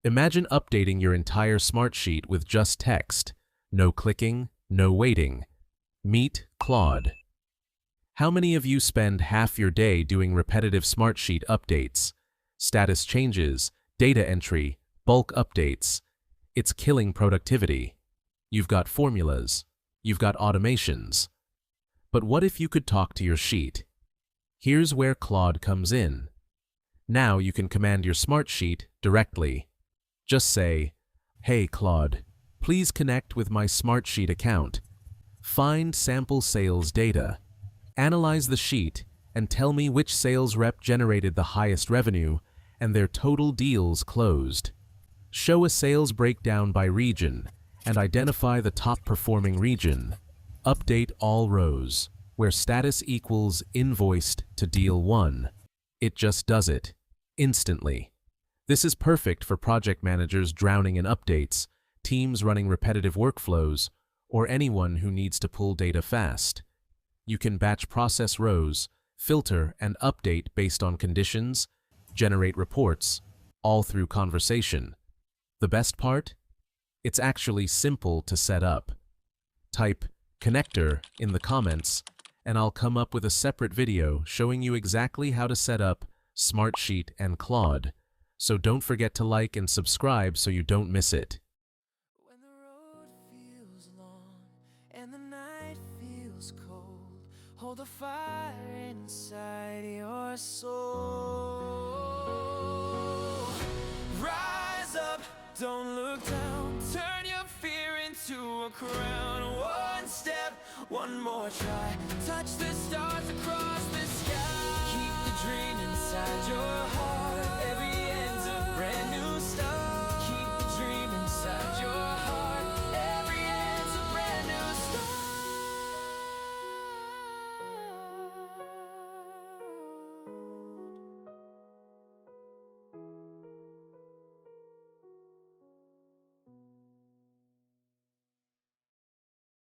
Imagine updating your entire Smartsheet with just text. No clicking, no waiting. Meet Claude. How many of you spend half your day doing repetitive Smartsheet updates? Status changes, data entry, bulk updates. It's killing productivity. You've got formulas. You've got automations. But what if you could talk to your sheet? Here's where Claude comes in. Now you can command your Smartsheet directly. Just say, "Hey Claude, please connect with my Smartsheet account. Find sample sales data. Analyze the sheet and tell me which sales rep generated the highest revenue and their total deals closed. Show a sales breakdown by region and identify the top performing region. Update all rows where status equals invoiced to deal 1. It just does it instantly. This is perfect for project managers drowning in updates, teams running repetitive workflows, or anyone who needs to pull data fast. You can batch process rows, filter and update based on conditions, generate reports, all through conversation. The best part? It's actually simple to set up. Type connector in the comments, and I'll come up with a separate video showing you exactly how to set up Smartsheet and Claude. So don't forget to like and subscribe so you don't miss it. When the road feels long and the night feels cold, hold a fire inside your soul. Rise up, don't look down, turn your fear into a crown. One step, one more try, touch the stars across the sky. Keep the dream inside your heart, every end's a brand